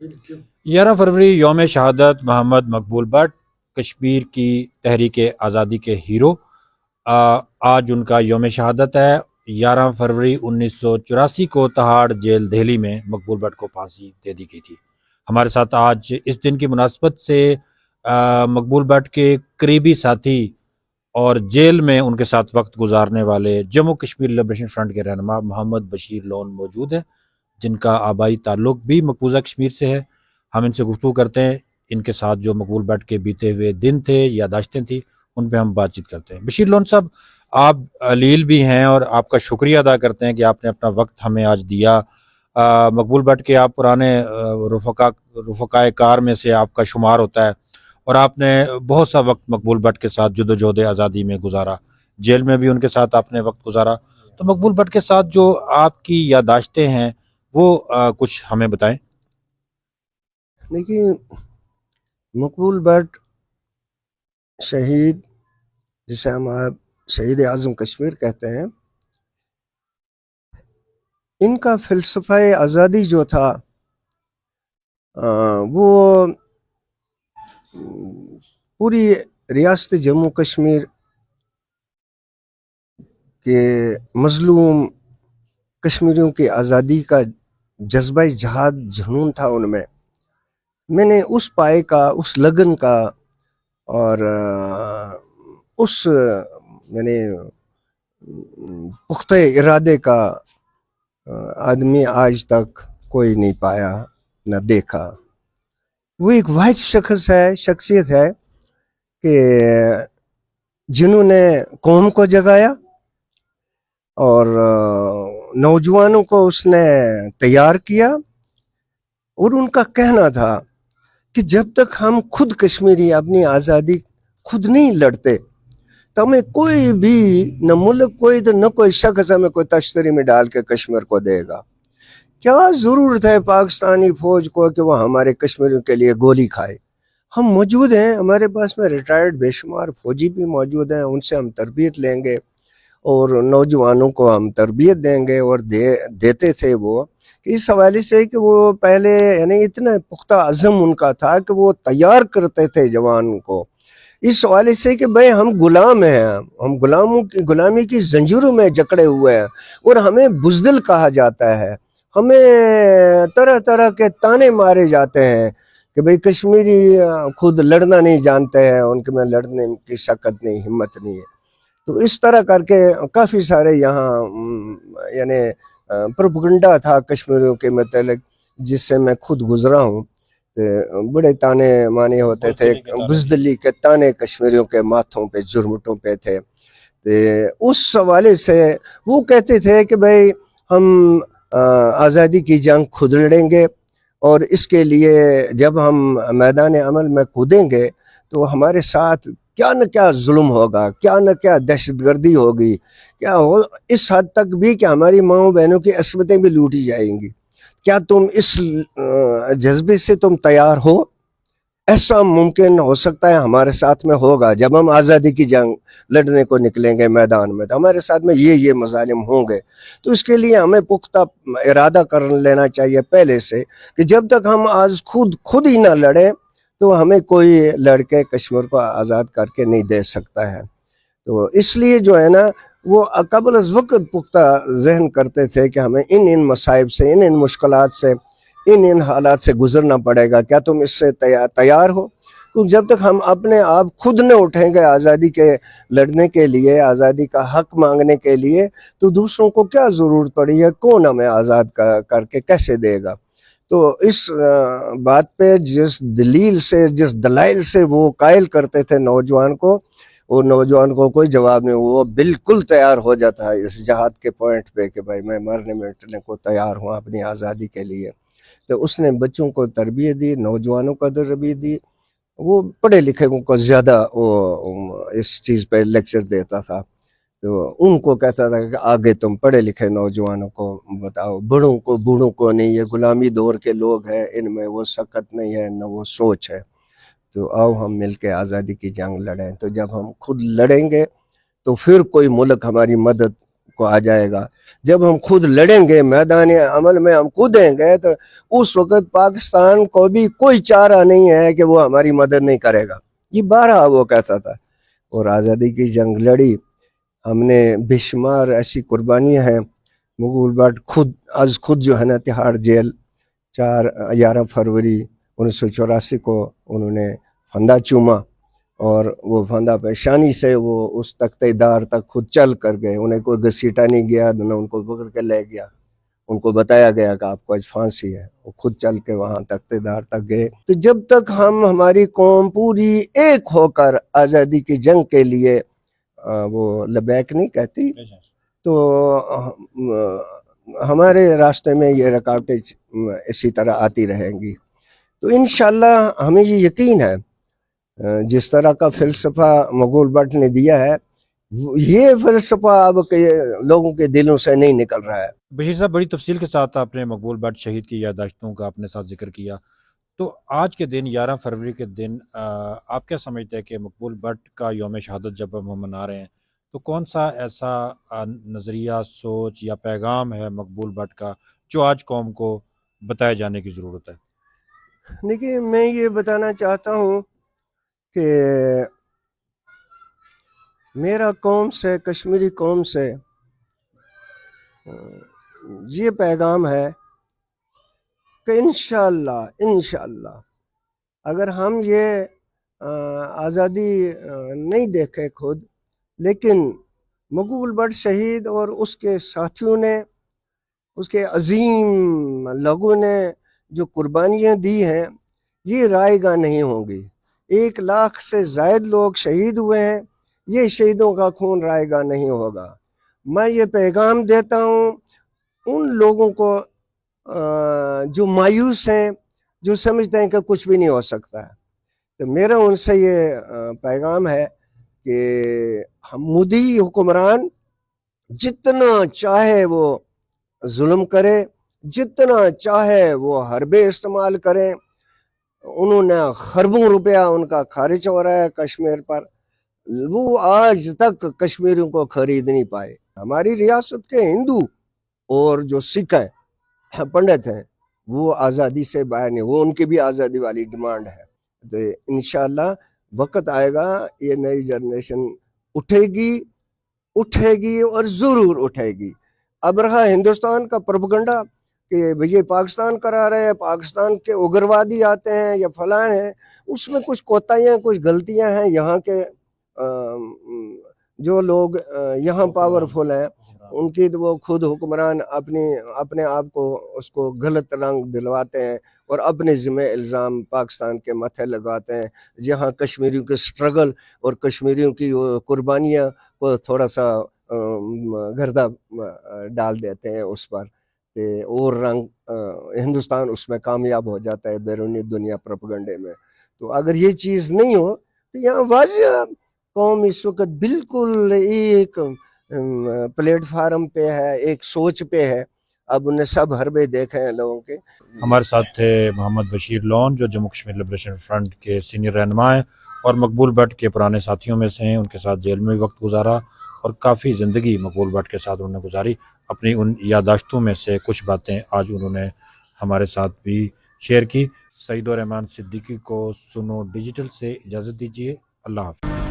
11 फरवरी यौम शहादत मोहम्मद मकबूल बट, कश्मीर की तहरीक आज़ादी के हीरो। आज उनका यौम शहादत है। 11 फरवरी 1984 को तहाड़ जेल दिल्ली में मकबूल बट को फांसी दे दी गई थी। हमारे साथ आज इस दिन की मुनासबत से मकबूल बट के करीबी साथी और जेल में उनके साथ वक्त गुजारने वाले जम्मू कश्मीर लिबरेशन फ्रंट के रहनुमा मोहम्मद बशीर लोन मौजूद हैं, जिनका आबाई ताल्लुक भी मकबूजा कश्मीर से है। हम इनसे गुफ्तगू करते हैं, इनके साथ जो मकबूल बट के बीते हुए दिन थे, यादाश्तें थी, उन पे हम बातचीत करते हैं। बशीर लोन साहब, आप अलील भी हैं और आपका शुक्रिया अदा करते हैं कि आपने अपना वक्त हमें आज दिया। मकबूल बट के आप पुराने रुफ़काए कार में से आपका शुमार होता है और आपने बहुत सा वक्त मकबूल बट के साथ जदोजहद आज़ादी में गुजारा, जेल में भी उनके साथ आपने वक्त गुजारा। तो मकबूल बट के साथ जो आपकी यादाश्तें हैं वो कुछ हमें बताएं। देखिए, मकबूल बट शहीद, जिसे हम आप शहीद आज़म कश्मीर कहते हैं, इनका फ़िलसफ़ा आज़ादी जो था वो पूरी रियासत जम्मू कश्मीर के मज़लूम कश्मीरियों की आज़ादी का जज्बा जहाद जुनून था उनमें। मैंने उस पाए का, उस लगन का और उस मैंने पुख्ते इरादे का आदमी आज तक कोई नहीं पाया, न देखा। वो एक वाहिद शख्सियत है कि जिन्होंने कौम को जगाया और नौजवानों को उसने तैयार किया। और उनका कहना था कि जब तक हम खुद कश्मीरी अपनी आज़ादी खुद नहीं लड़ते तो हमें कोई भी, न मुल्क कोई तो न कोई शख्स हमें कोई तश्तरी में डाल के कश्मीर को देगा। क्या ज़रूरत है पाकिस्तानी फ़ौज को कि वो हमारे कश्मीरियों के लिए गोली खाए? हम मौजूद हैं, हमारे पास में रिटायर्ड बेशुमार फ़ौजी भी मौजूद हैं, उनसे हम तरबियत लेंगे और नौजवानों को हम तरबियत देंगे। और देते थे वो इस हवाले से कि वो पहले यानी इतना पुख्ता अज़म उनका था कि वो तैयार करते थे जवान को, इस हवाले से कि भाई हम गुलाम हैं, हम गुलामी की जंजीरों में जकड़े हुए हैं और हमें बुज़दिल कहा जाता है, हमें तरह तरह के ताने मारे जाते हैं कि भाई कश्मीरी खुद लड़ना नहीं जानते हैं, उनके में लड़ने की शक्ति नहीं, हिम्मत नहीं है। तो इस तरह करके काफ़ी सारे यहाँ यानी प्रोपगंडा था कश्मीरियों के मतलब, जिससे मैं खुद गुजरा हूँ। बड़े ताने माने होते थे, बुज़दिली के ताने कश्मीरियों के माथों पे, जुर्मटों पे थे। तो उस हवाले से वो कहते थे कि भाई हम आज़ादी की जंग खुद लड़ेंगे और इसके लिए जब हम मैदान अमल में कूदेंगे तो हमारे साथ क्या न क्या जुल्म होगा, क्या न क्या दहशतगर्दी होगी, क्या हो इस हद तक भी कि हमारी माओ बहनों की असमतें भी लूटी जाएंगी। क्या तुम इस जज्बे से तुम तैयार हो? ऐसा मुमकिन हो सकता है हमारे साथ में होगा जब हम आज़ादी की जंग लड़ने को निकलेंगे मैदान में, तो हमारे साथ में ये मजालिम होंगे। तो इसके लिए हमें पुख्ता इरादा कर लेना चाहिए पहले से कि जब तक हम आज खुद ही ना लड़े तो हमें कोई लड़के कश्मीर को आज़ाद करके नहीं दे सकता है। तो इसलिए जो है ना, वो कबल अज़ वक़्त पुख्ता जहन करते थे कि हमें इन मसाइब से, इन मुश्किलात से, इन हालात से गुजरना पड़ेगा। क्या तुम इससे तैयार हो? तो जब तक हम अपने आप खुद न उठेंगे आज़ादी के लड़ने के लिए, आज़ादी का हक मांगने के लिए, तो दूसरों को क्या ज़रूरत पड़ी है? कौन हमें आज़ाद करके कैसे देगा? तो इस बात पे जिस दलील से, जिस दलाइल से वो कायल करते थे नौजवान को, वो नौजवान को कोई जवाब नहीं, वो बिल्कुल तैयार हो जाता है इस जहाद के पॉइंट पे कि भाई मैं मरने मिटने को तैयार हूँ अपनी आज़ादी के लिए। तो उसने बच्चों को तरबियत दी, नौजवानों को तरबियत दी। वो पढ़े लिखे को ज़्यादा वो इस चीज़ पे लेक्चर देता था। तो उनको कहता था कि आगे तुम पढ़े लिखे नौजवानों को बताओ, बूढ़ों को नहीं, ये गुलामी दौर के लोग हैं, इनमें वो सकत नहीं है, न वो सोच है। तो आओ हम मिलके आज़ादी की जंग लड़ें। तो जब हम खुद लड़ेंगे तो फिर कोई मुल्क हमारी मदद کو آ جائے گا. جب ہم خود لڑیں گے میدان عمل میں ہم کودیں گے تو اس وقت پاکستان کو بھی کوئی چارہ نہیں ہے کہ وہ ہماری مدد نہیں کرے گا. یہ بارہا وہ کہتا تھا اور آزادی کی جنگ لڑی. ہم نے بے شمار ایسی قربانیاں ہیں. مقبول بٹ خود جو ہے نا تہاڑ جیل 11 فروری 1984 کو انہوں نے پھندا چوما اور وہ پھندا پیشانی سے وہ اس تختے دار تک خود چل کر گئے. انہیں کوئی گھسیٹا نہیں گیا نہ ان کو پکڑ کے لے گیا. ان کو بتایا گیا کہ آپ کو آج پھانسی ہے. وہ خود چل کے وہاں تختے دار تک گئے. تو جب تک ہماری قوم پوری ایک ہو کر آزادی کی جنگ کے لیے وہ لبیک نہیں کہتی تو ہمارے راستے میں یہ رکاوٹیں اسی طرح آتی رہیں گی. تو انشاءاللہ ہمیں یہ یقین ہے جس طرح کا فلسفہ مقبول بٹ نے دیا ہے یہ فلسفہ اب لوگوں کے دلوں سے نہیں نکل رہا ہے. بشیر صاحب بڑی تفصیل کے ساتھ آپ نے مقبول بٹ شہید کی یادداشتوں کا اپنے ساتھ ذکر کیا. تو آج کے دن 11 فروری کے دن آپ کیا سمجھتے ہیں کہ مقبول بٹ کا یوم شہادت جب ہم منا رہے ہیں تو کون سا ایسا نظریہ سوچ یا پیغام ہے مقبول بٹ کا جو آج قوم کو بتائے جانے کی ضرورت ہے؟ دیکھیے میں یہ بتانا چاہتا ہوں کہ میرا قوم سے کشمیری قوم سے یہ پیغام ہے کہ انشاءاللہ اگر ہم یہ آزادی نہیں دیکھے خود لیکن مقبول بٹ شہید اور اس کے ساتھیوں نے اس کے عظیم لوگوں نے جو قربانیاں دی ہیں یہ رائے گاہ نہیں ہوں گی. 1 لاکھ سے زائد لوگ شہید ہوئے ہیں. یہ شہیدوں کا خون رائے گاہ نہیں ہوگا. میں یہ پیغام دیتا ہوں ان لوگوں کو جو مایوس ہیں جو سمجھتے ہیں کہ کچھ بھی نہیں ہو سکتا ہے. تو میرا ان سے یہ پیغام ہے کہ مودی حکمران جتنا چاہے وہ ظلم کرے جتنا چاہے وہ حربے استعمال کریں. انہوں نے خربوں روپیہ ان کا خارج ہو رہا ہے کشمیر پر. وہ آج تک کشمیریوں کو خرید نہیں پائے. ہماری ریاست کے ہندو اور جو سکھ ہیں پنڈت ہیں وہ آزادی سے باہر نہیں. وہ ان کی بھی آزادی والی ڈیمانڈ ہے. تو انشاءاللہ وقت آئے گا یہ نئی جنریشن اٹھے گی اور ضرور اٹھے گی. اب رہا ہندوستان کا پروپیگنڈا کہ یہ پاکستان کرا رہے ہیں پاکستان کے اگروادی آتے ہیں یا فلاں ہیں اس میں کچھ کوتاہیاں کچھ غلطیاں ہیں. یہاں کے جو لوگ یہاں پاورفل ہیں ان کی تو وہ خود حکمران اپنے آپ کو اس کو غلط رنگ دلواتے ہیں اور اپنے ذمہ الزام پاکستان کے ماتھے لگاتے ہیں. جہاں کشمیریوں کے سٹرگل اور کشمیریوں کی قربانیاں کو تھوڑا سا گردہ ڈال دیتے ہیں اس پر اور رنگ ہندوستان اس میں کامیاب ہو جاتا ہے بیرونی دنیا پروپیگنڈے میں. تو اگر یہ چیز نہیں ہو تو یہاں واضح قوم اس وقت بالکل ایک پلیٹ فارم پہ ہے ایک سوچ پہ ہے. اب انہیں سب حربے دیکھے ہیں لوگوں کے. ہمارے ساتھ تھے محمد بشیر لون جو جموں کشمیر لبریشن فرنٹ کے سینئر رہنما ہیں اور مقبول بٹ کے پرانے ساتھیوں میں سے ہیں. ان کے ساتھ جیل میں بھی وقت گزارا اور کافی زندگی مقبول بٹ کے ساتھ انہوں نے گزاری. اپنی ان یادداشتوں میں سے کچھ باتیں آج انہوں نے ہمارے ساتھ بھی شیئر کی. سعید الرحمان صدیقی کو سنو ڈیجیٹل سے اجازت دیجیے. اللہ حافظ.